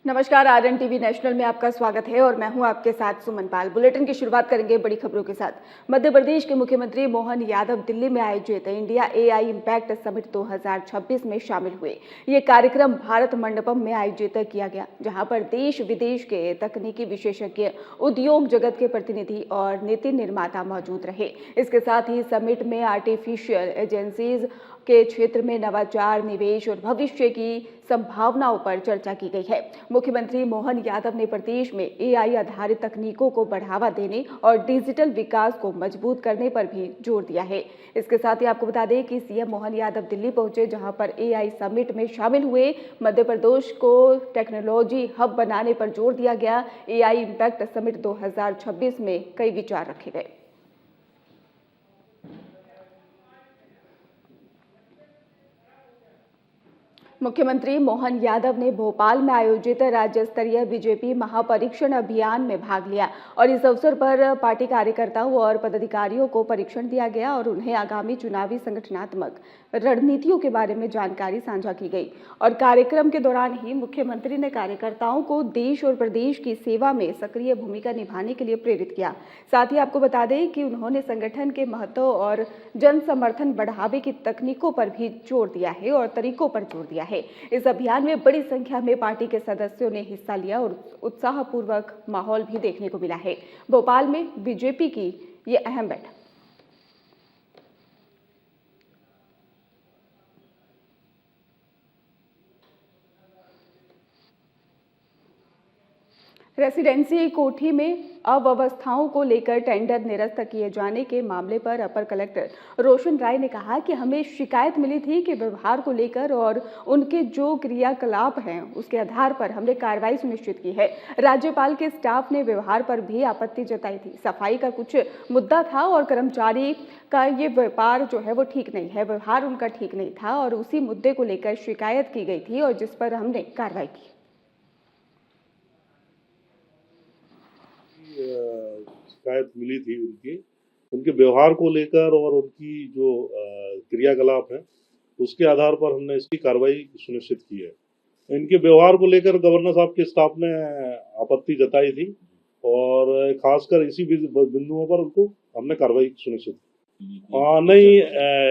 नमस्कार, RN TV national में आपका स्वागत है और मैं हूं आपके साथ सुमन पाल। बुलेटिन की शुरुआत करेंगे बड़ी खबरों के साथ। मध्य प्रदेश के मुख्यमंत्री मोहन यादव दिल्ली में आयोजित इंडिया एआई इम्पैक्ट समिट 2026 में शामिल हुए। ये कार्यक्रम भारत मंडपम में आयोजित किया गया, जहां पर देश विदेश के तकनीकी विशेषज्ञ, उद्योग जगत के प्रतिनिधि और नीति निर्माता मौजूद रहे। इसके साथ ही समिट में आर्टिफिशियल इंटेलिजेंस के क्षेत्र में नवाचार, निवेश और भविष्य की संभावनाओं पर चर्चा की गई है। मुख्यमंत्री मोहन यादव ने प्रदेश में एआई आधारित तकनीकों को बढ़ावा देने और डिजिटल विकास को मजबूत करने पर भी जोर दिया है। इसके साथ ही आपको बता दें कि सीएम मोहन यादव दिल्ली पहुंचे, जहां पर एआई समिट में शामिल हुए। मध्य प्रदेश को टेक्नोलॉजी हब बनाने पर जोर दिया गया। एआई इम्पैक्ट समिट 2026 में कई विचार रखे गए। मुख्यमंत्री मोहन यादव ने भोपाल में आयोजित राज्य स्तरीय बीजेपी महापरीक्षण अभियान में भाग लिया और इस अवसर पर पार्टी कार्यकर्ताओं और पदाधिकारियों को परीक्षण दिया गया और उन्हें आगामी चुनावी संगठनात्मक रणनीतियों के बारे में जानकारी साझा की गई। और कार्यक्रम के दौरान ही मुख्यमंत्री ने कार्यकर्ताओं को देश और प्रदेश की सेवा में सक्रिय भूमिका निभाने के लिए प्रेरित किया। साथ ही आपको बता दें कि उन्होंने संगठन के महत्व और जन समर्थन बढ़ावे की तकनीकों पर भी जोर दिया है और तरीकों पर जोर दिया है। इस अभियान में बड़ी संख्या में पार्टी के सदस्यों ने हिस्सा लिया और उत्साहपूर्वक माहौल भी देखने को मिला है। भोपाल में बीजेपी की ये अहम बैठक। रेसिडेंसी कोठी में अव्यवस्थाओं को लेकर टेंडर निरस्त किए जाने के मामले पर अपर कलेक्टर रोशन राय ने कहा कि हमें शिकायत मिली थी कि व्यवहार को लेकर और उनके जो क्रियाकलाप हैं उसके आधार पर हमने कार्रवाई सुनिश्चित की है। राज्यपाल के स्टाफ ने व्यवहार पर भी आपत्ति जताई थी। सफाई का कुछ मुद्दा था और कर्मचारी का ये व्यापार जो है वो ठीक नहीं है, व्यवहार उनका ठीक नहीं था और उसी मुद्दे को लेकर शिकायत की गई थी और जिस पर हमने कार्रवाई की। शिकायत मिली थी उनके व्यवहार को लेकर और उनकी जो क्रियाकलाप है उसके आधार पर हमने इसकी कार्रवाई सुनिश्चित की है। इनके व्यवहार को लेकर गवर्नर साहब के स्टाफ ने आपत्ति जताई थी और खासकर इसी बिंदुओं पर उनको हमने कार्रवाई सुनिश्चित की। नहीं,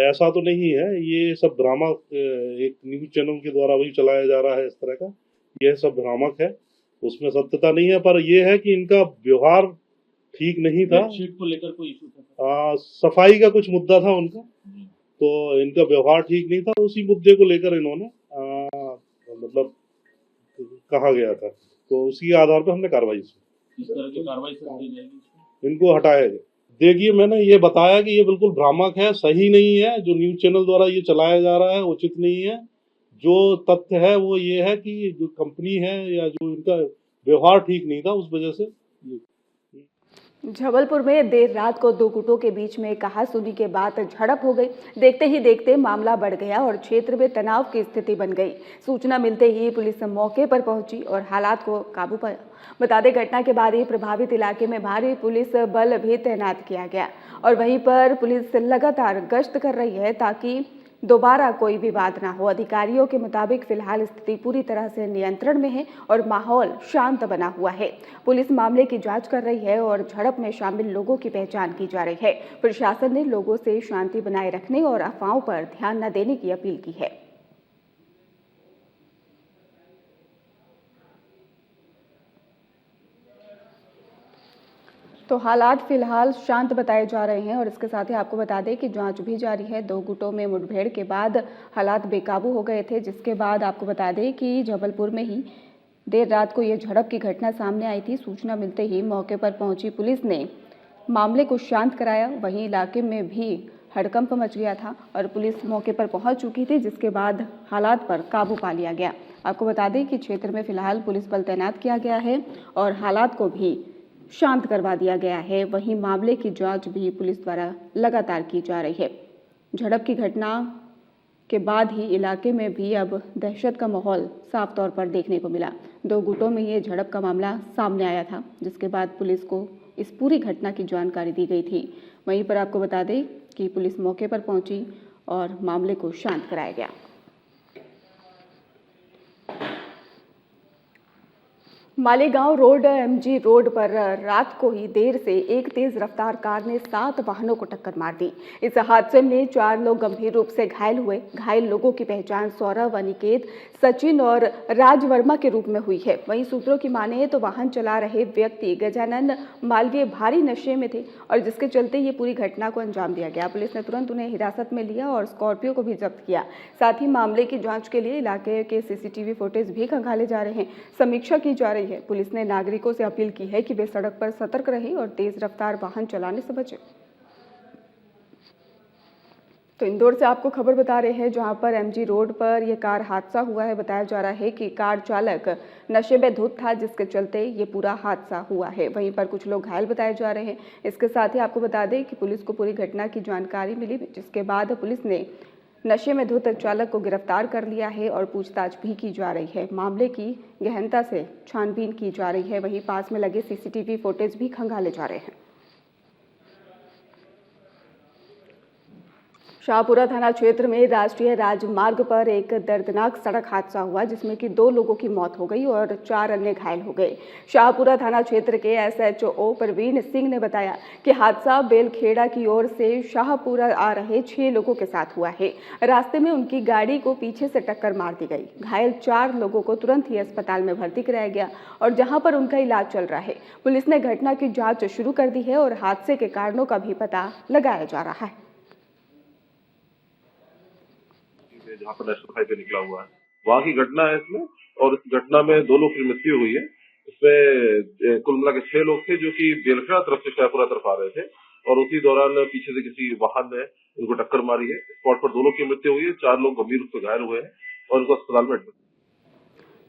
ऐसा तो नहीं है। ये सब भ्रामक एक न्यूज चैनल के द्वारा वही चलाया जा रहा है इस तरह का। यह सब भ्रामक है, उसमें सत्यता नहीं है। पर यह है कि इनका व्यवहार ठीक नहीं था। बेडशीट को लेकर कोई इशू था, सफाई का कुछ मुद्दा था उनका, तो इनका व्यवहार ठीक नहीं था। उसी मुद्दे को लेकर इन्होंने मतलब कहा गया था, तो उसी आधार पर हमने कार्रवाई की। इस तरह की कार्रवाई सर की जाएगी, इनको हटाया गया। देखिए, मैंने ये बताया कि ये बिल्कुल भ्रामक है, सही नहीं है। जो न्यूज चैनल द्वारा ये चलाया जा रहा है उचित नहीं है। जो तथ्य है वो ये है कि जो कंपनी है या जो इनका व्यवहार ठीक नहीं था, उस वजह से। जबलपुर में देर रात को दो गुटों के बीच में कहासुनी के बाद झड़प हो गई। देखते ही देखते मामला बढ़ गया और क्षेत्र में तनाव की स्थिति बन गई। सूचना मिलते ही पुलिस मौके पर पहुंची और हालात को काबू पाया। बता दें, घटना के बाद ही प्रभावित इलाके में भारी पुलिस बल भी तैनात किया गया और वहीं पर पुलिस लगातार गश्त कर रही है ताकि दोबारा कोई विवाद ना हो। अधिकारियों के मुताबिक फिलहाल स्थिति पूरी तरह से नियंत्रण में है और माहौल शांत बना हुआ है। पुलिस मामले की जांच कर रही है और झड़प में शामिल लोगों की पहचान की जा रही है। प्रशासन ने लोगों से शांति बनाए रखने और अफवाहों पर ध्यान न देने की अपील की है। तो हालात फिलहाल शांत बताए जा रहे हैं और इसके साथ ही आपको बता दें कि जांच भी जारी है। दो गुटों में मुठभेड़ के बाद हालात बेकाबू हो गए थे, जिसके बाद आपको बता दें कि जबलपुर में ही देर रात को ये झड़प की घटना सामने आई थी। सूचना मिलते ही मौके पर पहुंची पुलिस ने मामले को शांत कराया। वहीं इलाके में भी हड़कंप मच गया था और पुलिस मौके पर पहुंच चुकी थी, जिसके बाद हालात पर काबू पा लिया गया। आपको बता दें कि क्षेत्र में फिलहाल पुलिस बल तैनात किया गया है और हालात को भी शांत करवा दिया गया है। वहीं मामले की जांच भी पुलिस द्वारा लगातार की जा रही है। झड़प की घटना के बाद ही इलाके में भी अब दहशत का माहौल साफ तौर पर देखने को मिला। दो गुटों में ये झड़प का मामला सामने आया था, जिसके बाद पुलिस को इस पूरी घटना की जानकारी दी गई थी। वहीं पर आपको बता दें कि पुलिस मौके पर पहुंची और मामले को शांत कराया गया। मालेगांव रोड एमजी रोड पर रात को ही देर से एक तेज रफ्तार कार ने 7 वाहनों को टक्कर मार दी। इस हादसे में 4 लोग गंभीर रूप से घायल हुए। घायल लोगों की पहचान सौरभ, अनिकेत, सचिन और राज वर्मा के रूप में हुई है। वहीं सूत्रों की माने तो वाहन चला रहे व्यक्ति गजानन मालवीय भारी नशे में थे और जिसके चलते ये पूरी घटना को अंजाम दिया गया। पुलिस ने तुरंत उन्हें हिरासत में लिया और स्कॉर्पियो को भी जब्त किया। साथ ही मामले की जाँच के लिए इलाके के CCTV फुटेज भी खंगाले जा रहे हैं। समीक्षा की जा रही है। पुलिस ने नागरिकों से अपील की है कि वे सड़क पर सतर्क रहें और तेज रफ्तार वाहन चलाने से बचें। तो इंदौर से आपको खबर बता रहे हैं जहां पर MG रोड पर यह कार हादसा हुआ है। बताया जा रहा है कि कार चालक नशे में धुत था जिसके चलते ये पूरा हादसा हुआ है। वहीं पर कुछ लोग घायल बताए जा रहे हैं। इसके साथ ही आपको बता दें कि पुलिस को पूरी घटना की जानकारी मिली, जिसके बाद पुलिस ने नशे में धुत चालक को गिरफ्तार कर लिया है और पूछताछ भी की जा रही है। मामले की गहनता से छानबीन की जा रही है। वहीं पास में लगे CCTV फुटेज भी खंगाले जा रहे हैं। शाहपुरा थाना क्षेत्र में राष्ट्रीय राजमार्ग पर एक दर्दनाक सड़क हादसा हुआ जिसमें कि 2 लोगों की मौत हो गई और 4 अन्य घायल हो गए। शाहपुरा थाना क्षेत्र के SHO प्रवीण सिंह ने बताया कि हादसा बेलखेड़ा की ओर से शाहपुरा आ रहे 6 लोगों के साथ हुआ है। रास्ते में उनकी गाड़ी को पीछे से टक्कर मार दी गई। घायल 4 लोगों को तुरंत ही अस्पताल में भर्ती कराया गया और जहां पर उनका इलाज चल रहा है। पुलिस ने घटना की जाँच शुरू कर दी है और हादसे के कारणों का भी पता लगाया जा रहा है। जहाँ पर नेशनल हाईवे निकला हुआ है वहाँ की घटना है इसमें, और इस घटना में 2 लोग की मृत्यु हुई है। इसमें कुल मिला के 6 लोग थे जो कि बेलखेड़ा तरफ से शाहपुरा तरफ आ रहे थे और उसी दौरान पीछे से किसी वाहन ने इनको टक्कर मारी है। स्पॉट पर 2 लोग की मृत्यु हुई है, 4 लोग गंभीर रूप से घायल हुए हैं और इनको अस्पताल में एडमिट।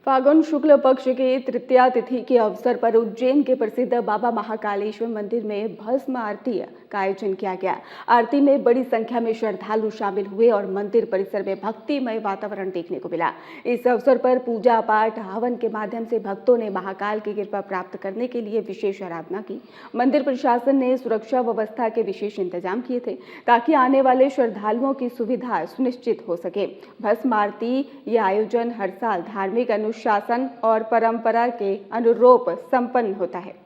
फागुन शुक्ल पक्ष की तृतीया तिथि के अवसर पर उज्जैन के प्रसिद्ध बाबा महाकालेश्वर मंदिर में भस्म आरती का आयोजन किया गया। आरती में बड़ी संख्या में श्रद्धालु शामिल हुए और मंदिर परिसर में भक्तिमय वातावरण देखने को मिला। इस अवसर पर पूजा पाठ हवन के माध्यम से भक्तों ने महाकाल की कृपा प्राप्त करने के लिए विशेष आराधना की। मंदिर प्रशासन ने सुरक्षा व्यवस्था के विशेष इंतजाम किए थे ताकि आने वाले श्रद्धालुओं की सुविधा सुनिश्चित हो सके। भस्म आरती ये आयोजन हर साल धार्मिक अनुशासन और परंपरा के अनुरूप संपन्न होता है।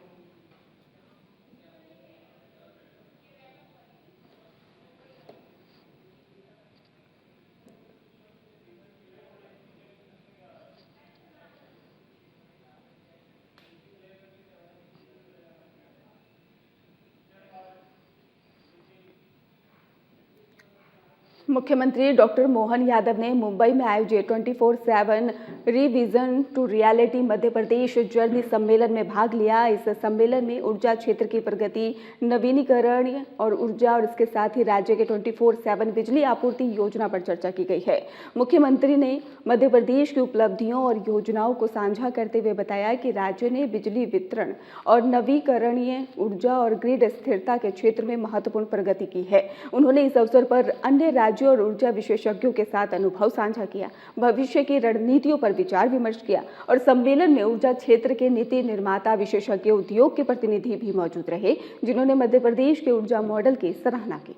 मुख्यमंत्री डॉक्टर मोहन यादव ने मुंबई में आयोजित 24/7 revision to reality Madhya Pradesh journey सम्मेलन में भाग लिया। इस सम्मेलन में ऊर्जा क्षेत्र की प्रगति, नवीनीकरण और ऊर्जा और इसके साथ ही राज्य के 24/7 बिजली आपूर्ति योजना पर चर्चा की गई है। मुख्यमंत्री ने मध्य प्रदेश की उपलब्धियों और योजनाओं को साझा करते हुए बताया कि राज्य ने बिजली वितरण और नवीकरणीय ऊर्जा और ग्रिड स्थिरता के क्षेत्र में महत्वपूर्ण प्रगति की है। उन्होंने इस अवसर पर अन्य राज्यों और ऊर्जा विशेषज्ञों के साथ अनुभव साझा किया, भविष्य की रणनीतियों पर विचार विमर्श किया और सम्मेलन में ऊर्जा क्षेत्र के नीति निर्माता, विशेषज्ञ, उद्योग के प्रतिनिधि भी मौजूद रहे जिन्होंने मध्य प्रदेश के ऊर्जा मॉडल की सराहना की।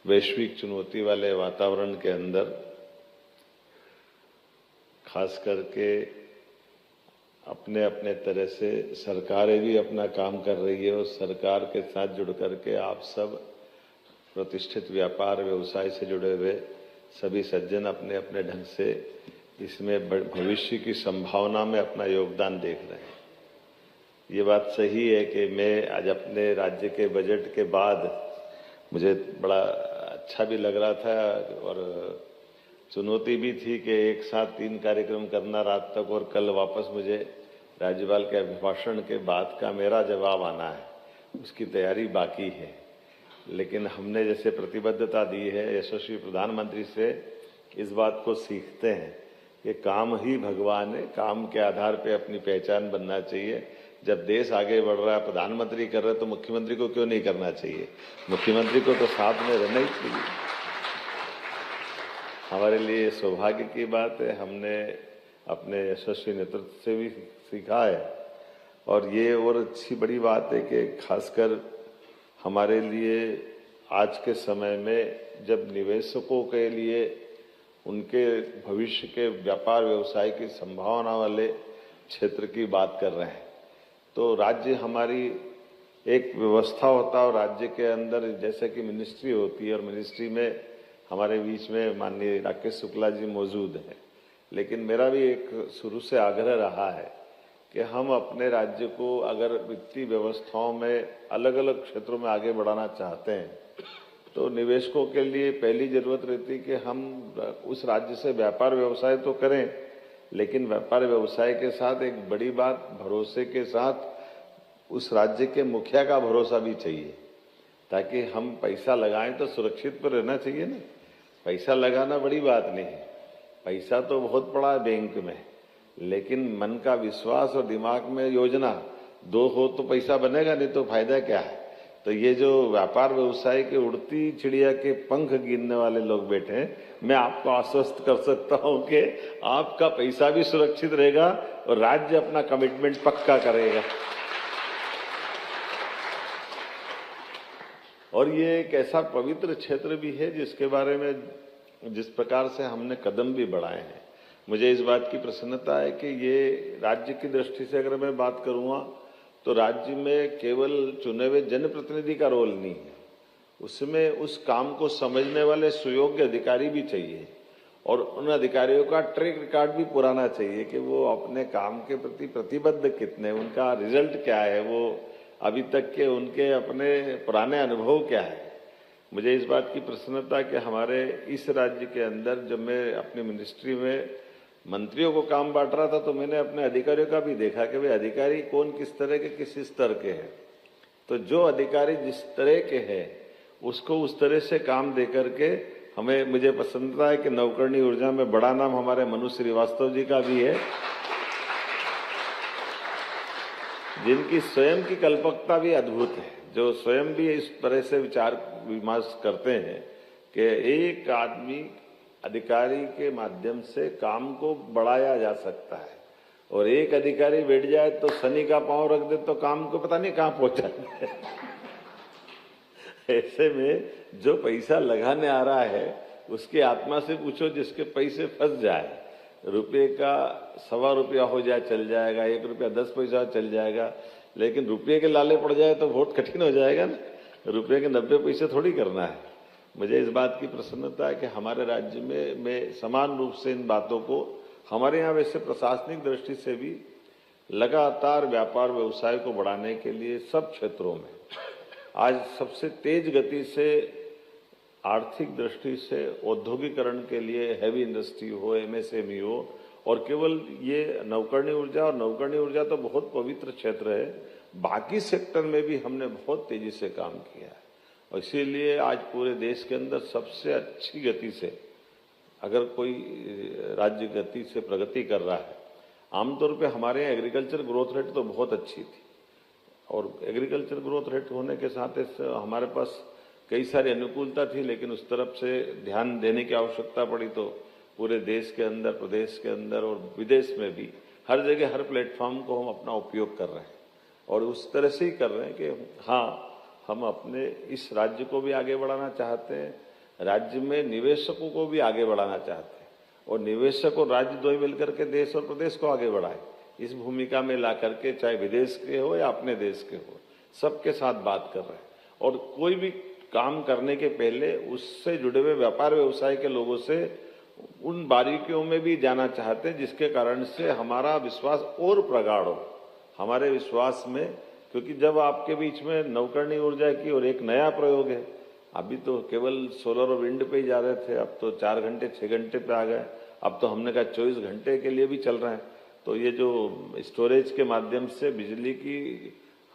वैश्विक चुनौती वाले वातावरण के अंदर खास करके अपने अपने तरह से सरकारें भी अपना काम कर रही है और सरकार के साथ जुड़ करके आप सब प्रतिष्ठित व्यापार व्यवसाय से जुड़े हुए सभी सज्जन अपने अपने ढंग से इसमें भविष्य की संभावना में अपना योगदान देख रहे हैं। ये बात सही है कि मैं आज अपने राज्य के बजट के बाद मुझे बड़ा अच्छा भी लग रहा था और चुनौती भी थी कि एक साथ 3 कार्यक्रम करना रात तक, और कल वापस मुझे राज्यपाल के अभिभाषण के बाद का मेरा जवाब आना है, उसकी तैयारी बाकी है। लेकिन हमने जैसे प्रतिबद्धता दी है यशस्वी प्रधानमंत्री से, इस बात को सीखते हैं कि काम ही भगवान है, काम के आधार पे अपनी पहचान बनना चाहिए। जब देश आगे बढ़ रहा है, प्रधानमंत्री कर रहे तो मुख्यमंत्री को क्यों नहीं करना चाहिए? मुख्यमंत्री को तो साथ में रहना ही चाहिए। हमारे लिए सौभाग्य की बात है, हमने अपने यशस्वी नेतृत्व से भी सीखा है और ये और अच्छी बड़ी बात है कि खासकर हमारे लिए आज के समय में जब निवेशकों के लिए उनके भविष्य के व्यापार व्यवसाय की संभावना वाले क्षेत्र की बात कर रहे हैं। तो राज्य हमारी एक व्यवस्था होता है और राज्य के अंदर जैसे कि मिनिस्ट्री होती है और मिनिस्ट्री में हमारे बीच में माननीय राकेश शुक्ला जी मौजूद हैं। लेकिन मेरा भी एक शुरू से आग्रह रहा है कि हम अपने राज्य को अगर वित्तीय व्यवस्थाओं में अलग अलग क्षेत्रों में आगे बढ़ाना चाहते हैं तो निवेशकों के लिए पहली जरूरत रहती है कि हम उस राज्य से व्यापार व्यवसाय तो करें, लेकिन व्यापार व्यवसाय के साथ एक बड़ी बात भरोसे के साथ उस राज्य के मुखिया का भरोसा भी चाहिए, ताकि हम पैसा लगाएं तो सुरक्षित पर रहना चाहिए ना। पैसा लगाना बड़ी बात नहीं है, पैसा तो बहुत पड़ा है बैंक में, लेकिन मन का विश्वास और दिमाग में योजना दो हो तो पैसा बनेगा, नहीं तो फायदा क्या है। तो ये जो व्यापार व्यवसाय के उड़ती चिड़िया के पंख गिनने वाले लोग बैठे हैं, मैं आपको आश्वस्त कर सकता हूं कि आपका पैसा भी सुरक्षित रहेगा और राज्य अपना कमिटमेंट पक्का करेगा। और ये एक ऐसा पवित्र क्षेत्र भी है जिसके बारे में जिस प्रकार से हमने कदम भी बढ़ाए हैं, मुझे इस बात की प्रसन्नता है कि ये राज्य की दृष्टि से अगर मैं बात करूंगा तो राज्य में केवल चुने हुए जनप्रतिनिधि का रोल नहीं है, उसमें उस काम को समझने वाले सुयोग्य अधिकारी भी चाहिए और उन अधिकारियों का ट्रैक रिकॉर्ड भी पुराना चाहिए कि वो अपने काम के प्रति प्रतिबद्ध कितने, उनका रिजल्ट क्या है, वो अभी तक के उनके अपने पुराने अनुभव क्या है। मुझे इस बात की प्रसन्नता कि हमारे इस राज्य के अंदर जब मैं अपनी मिनिस्ट्री में मंत्रियों को काम बांट रहा था तो मैंने अपने अधिकारियों का भी देखा कि भाई अधिकारी कौन किस तरह के किस स्तर के हैं। तो जो अधिकारी जिस तरह के हैं उसको उस तरह से काम दे करके मुझे पसंद है कि नवकरणीय ऊर्जा में बड़ा नाम हमारे मनु श्रीवास्तव जी का भी है, जिनकी स्वयं की कल्पकता भी अद्भुत है, जो स्वयं भी इस तरह से विचार विमर्श करते हैं कि एक आदमी अधिकारी के माध्यम से काम को बढ़ाया जा सकता है और एक अधिकारी बैठ जाए तो शनि का पांव रख दे तो काम को पता नहीं कहां पहुंचा दे। ऐसे में जो पैसा लगाने आ रहा है उसकी आत्मा से पूछो, जिसके पैसे फंस जाए, रुपये का ₹1.25 हो जाए चल जाएगा, ₹1.10 चल जाएगा, लेकिन रुपये के लाले पड़ जाए तो बहुत कठिन हो जाएगा ना। रुपये के 90 पैसे थोड़ी करना है। मुझे इस बात की प्रसन्नता है कि हमारे राज्य में मैं समान रूप से इन बातों को, हमारे यहाँ वैसे प्रशासनिक दृष्टि से भी लगातार व्यापार व्यवसाय को बढ़ाने के लिए सब क्षेत्रों में आज सबसे तेज गति से आर्थिक दृष्टि से औद्योगिकरण के लिए हैवी इंडस्ट्री हो, एमएसएमई हो, और केवल ये नवकरणीय ऊर्जा, और नवकरणीय ऊर्जा तो बहुत पवित्र क्षेत्र है, बाकी सेक्टर में भी हमने बहुत तेजी से काम किया है। और इसीलिए आज पूरे देश के अंदर सबसे अच्छी गति से अगर कोई राज्य गति से प्रगति कर रहा है, आमतौर पे हमारे यहाँ एग्रीकल्चर ग्रोथ रेट तो बहुत अच्छी थी, और एग्रीकल्चर ग्रोथ रेट होने के साथ हमारे पास कई सारी अनुकूलता थी, लेकिन उस तरफ से ध्यान देने की आवश्यकता पड़ी। तो पूरे देश के अंदर, प्रदेश के अंदर और विदेश में भी हर जगह हर प्लेटफॉर्म को हम अपना उपयोग कर रहे हैं, और उस तरह से ही कर रहे हैं कि हाँ, हम अपने इस राज्य को भी आगे बढ़ाना चाहते हैं, राज्य में निवेशकों को भी आगे बढ़ाना चाहते हैं, और निवेशक और राज्य दो ही मिलकर के देश और प्रदेश को आगे बढ़ाए। इस भूमिका में ला करके, चाहे विदेश के हो या अपने देश के हो, सबके साथ बात कर रहे हैं। और कोई भी काम करने के पहले उससे जुड़े हुए व्यापार व्यवसाय के लोगों से उन बारीकियों में भी जाना चाहते हैं, जिसके कारण से हमारा विश्वास और प्रगाढ़ हो हमारे विश्वास में। क्योंकि जब आपके बीच में नवकरणीय ऊर्जा की और एक नया प्रयोग है, अभी तो केवल सोलर और विंड पे ही जा रहे थे, अब तो 4 घंटे 6 घंटे पे आ गए, अब तो हमने कहा 24 घंटे के लिए भी चल रहे हैं। तो ये जो स्टोरेज के माध्यम से बिजली की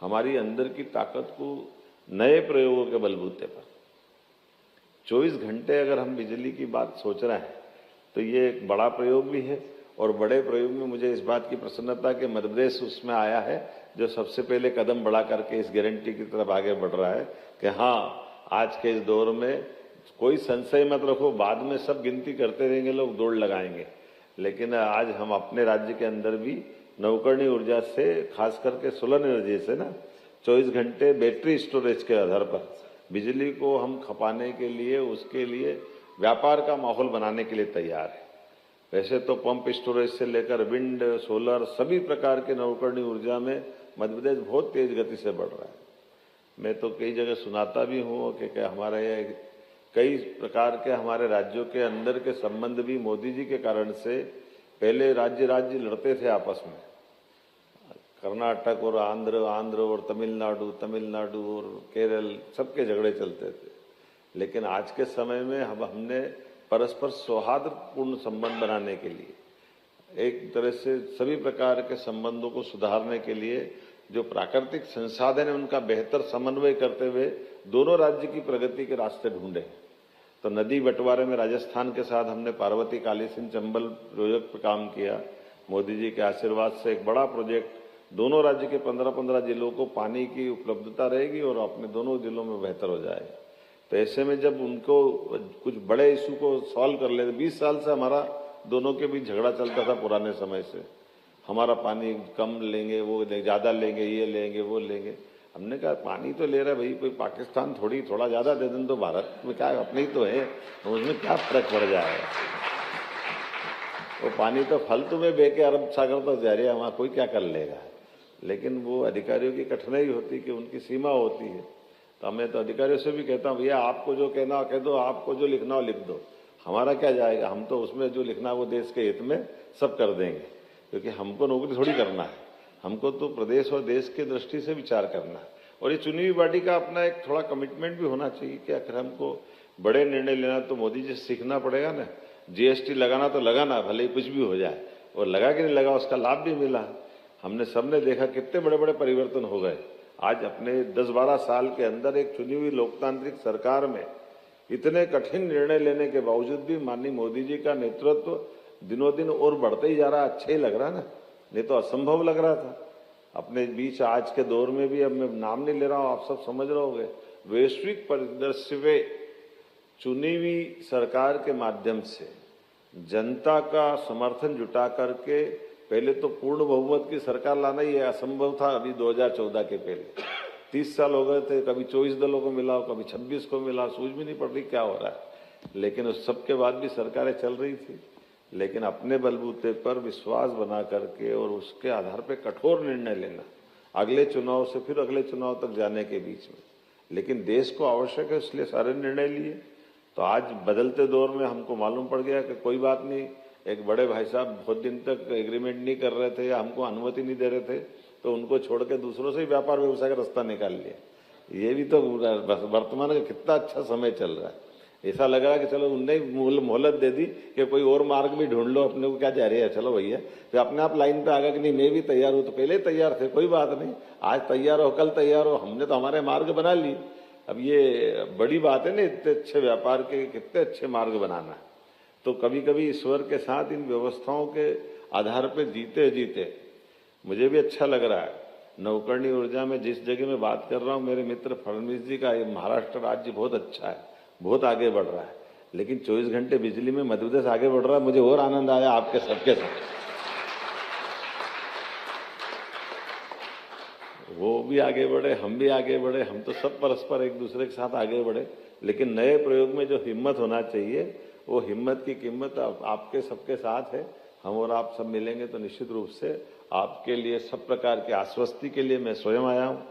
हमारी अंदर की ताकत को नए प्रयोगों के बलबूते पर 24 घंटे अगर हम बिजली की बात सोच रहे हैं तो ये एक बड़ा प्रयोग भी है। और बड़े प्रयोग में मुझे इस बात की प्रसन्नता कि मध्य प्रदेश उसमें आया है, जो सबसे पहले कदम बढ़ा करके इस गारंटी की तरफ आगे बढ़ रहा है कि हाँ, आज के इस दौर में कोई संशय मत रखो, बाद में सब गिनती करते रहेंगे, लोग दौड़ लगाएंगे, लेकिन आज हम अपने राज्य के अंदर भी नवकरणीय ऊर्जा से, खास करके सोलर एनर्जी से ना, 24 घंटे बैटरी स्टोरेज के आधार पर बिजली को हम खपाने के लिए, उसके लिए व्यापार का माहौल बनाने के लिए तैयार है। वैसे तो पंप स्टोरेज से लेकर विंड, सोलर, सभी प्रकार के नवकरणीय ऊर्जा में मध्य प्रदेश बहुत तेज गति से बढ़ रहा है। मैं तो कई जगह सुनाता भी हूँ कि हमारे यहाँ कई प्रकार के हमारे राज्यों के अंदर के संबंध भी मोदी जी के कारण से, पहले राज्य लड़ते थे आपस में, कर्नाटक और आंध्र और तमिलनाडु और केरल, सबके झगड़े चलते थे। लेकिन आज के समय में हमने परस्पर सौहार्दपूर्ण संबंध बनाने के लिए, एक तरह से सभी प्रकार के संबंधों को सुधारने के लिए जो प्राकृतिक संसाधन है उनका बेहतर समन्वय करते हुए दोनों राज्य की प्रगति के रास्ते ढूंढे। तो नदी बंटवारे में राजस्थान के साथ हमने पार्वती काली सिंध चंबल प्रोजेक्ट पर काम किया। मोदी जी के आशीर्वाद से एक बड़ा प्रोजेक्ट, दोनों राज्य के 15-15 जिलों को पानी की उपलब्धता रहेगी और अपने दोनों जिलों में बेहतर हो जाएगा। तो ऐसे में जब उनको कुछ बड़े इशू को सॉल्व कर लेते, 20 साल से हमारा दोनों के बीच झगड़ा चलता था पुराने समय से, हमारा पानी कम लेंगे, वो ज़्यादा लेंगे, ये लेंगे, वो लेंगे। हमने कहा पानी तो ले रहा है भाई, कोई पाकिस्तान थोड़ा ज़्यादा दे दें तो भारत में क्या अपने ही तो है, तो उसमें क्या फर्क पड़ जाएगा। वो पानी तो फालतू में बह के अरब सागर तक जा रही है, वहाँ कोई क्या कर लेगा। लेकिन वो अधिकारियों की कठिनाई होती कि उनकी सीमा होती है। तो मैं तो अधिकारियों से भी कहता हूँ, भैया आपको जो कहना हो कह दो, आपको जो लिखना हो लिख दो, हमारा क्या जाएगा। हम तो उसमें जो लिखना है वो देश के हित में सब कर देंगे, क्योंकि हमको नौकरी थोड़ी करना है, हमको तो प्रदेश और देश की दृष्टि से विचार करना है। और ये चुनी हुई बॉडी का अपना एक थोड़ा कमिटमेंट भी होना चाहिए कि आखिर हमको बड़े निर्णय लेना तो मोदी जी से सीखना पड़ेगा ना। जीएसटी लगाना तो लगाना, भले ही कुछ भी हो जाए, और लगा कि नहीं लगा उसका लाभ भी मिला। हमने सबने देखा कितने बड़े बड़े परिवर्तन हो गए। आज अपने 10-12 साल के अंदर एक चुनी हुई लोकतांत्रिक सरकार में इतने कठिन निर्णय लेने के बावजूद भी माननीय मोदी जी का नेतृत्व दिनों दिन और बढ़ते ही जा रहा है। अच्छा ही लग रहा है ना, नहीं तो असंभव लग रहा था। अपने बीच आज के दौर में भी, अब मैं नाम नहीं ले रहा हूँ, आप सब समझ रहे होंगे, वैश्विक परिदृश्य में चुनी हुई सरकार के माध्यम से जनता का समर्थन जुटा करके पहले तो पूर्ण बहुमत की सरकार लाना ही असंभव था। अभी 2014 के पहले 30 साल हो गए थे, कभी 24 दलों को मिला, कभी 26 को मिला, सूझ भी नहीं पड़ रही क्या हो रहा है। लेकिन उस सब के बाद भी सरकारें चल रही थी, लेकिन अपने बलबूते पर विश्वास बना करके और उसके आधार पर कठोर निर्णय लेना, अगले चुनाव से फिर अगले चुनाव तक जाने के बीच में। लेकिन देश को आवश्यक है, इसलिए सारे निर्णय लिए। तो आज बदलते दौर में हमको मालूम पड़ गया कि कोई बात नहीं, एक बड़े भाई साहब बहुत दिन तक एग्रीमेंट नहीं कर रहे थे या हमको अनुमति नहीं दे रहे थे, तो उनको छोड़ के दूसरों से ही व्यापार व्यवसाय का रास्ता निकाल लिया। ये भी तो वर्तमान का कितना अच्छा समय चल रहा है। ऐसा लग रहा है कि चलो उनने मोहलत दे दी कि कोई और मार्ग भी ढूंढ लो, अपने को क्या जा रही है, चलो भैया। तो अपने आप लाइन पे आ गया कि नहीं मैं भी तैयार हूँ, तो पहले तैयार थे, कोई बात नहीं, आज तैयार हो कल तैयार हो, हमने तो हमारे मार्ग बना लिए। अब ये बड़ी बात है ना, इतने अच्छे व्यापार के कितने अच्छे मार्ग बनाना। तो कभी कभी ईश्वर के साथ इन व्यवस्थाओं के आधार पर जीते जीते मुझे भी अच्छा लग रहा है। नवकरणीय ऊर्जा में जिस जगह मैं बात कर रहा हूँ, मेरे मित्र फडणवीस जी का ये महाराष्ट्र राज्य बहुत अच्छा है, बहुत आगे बढ़ रहा है। लेकिन 24 घंटे बिजली में मध्य प्रदेश आगे बढ़ रहा है, मुझे और आनंद आया आपके सबके साथ। वो भी आगे बढ़े, हम भी आगे बढ़े, हम तो सब परस्पर एक दूसरे के साथ आगे बढ़े। लेकिन नए प्रयोग में जो हिम्मत होना चाहिए, वो हिम्मत की कीमत आपके सबके साथ है। हम और आप सब मिलेंगे तो निश्चित रूप से आपके लिए सब प्रकार के आश्वस्ति के लिए मैं स्वयं आया हूँ।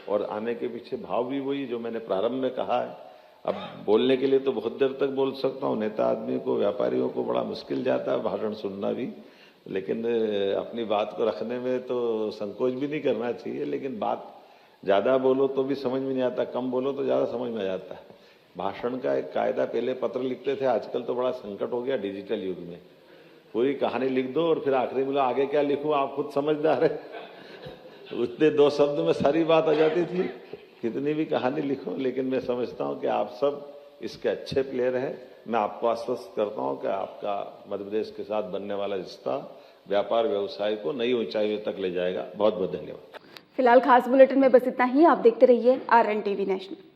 और आने के पीछे भाव भी वही जो मैंने प्रारंभ में कहा है। अब बोलने के लिए तो बहुत देर तक बोल सकता हूँ, नेता आदमी को, व्यापारियों को बड़ा मुश्किल जाता है भाषण सुनना भी, लेकिन अपनी बात को रखने में तो संकोच भी नहीं करना चाहिए। लेकिन बात ज़्यादा बोलो तो भी समझ में नहीं आता, कम बोलो तो ज़्यादा समझ में आ जाता है। भाषण का एक कायदा, पहले पत्र लिखते थे, आजकल तो बड़ा संकट हो गया डिजिटल युग में। पूरी कहानी लिख दो और फिर आखिरी में आगे क्या लिखूं, आप खुद समझदार है। उतने 2 शब्द में सारी बात आ जाती थी, कितनी भी कहानी लिखो। लेकिन मैं समझता हूं कि आप सब इसके अच्छे प्लेयर हैं। मैं आपको आश्वस्त करता हूं कि आपका मध्य प्रदेश के साथ बनने वाला रिश्ता व्यापार व्यवसाय को नई ऊंचाइयों तक ले जाएगा। बहुत बहुत धन्यवाद। फिलहाल खास बुलेटिन में बस इतना ही। आप देखते रहिए RNTV नेशनल।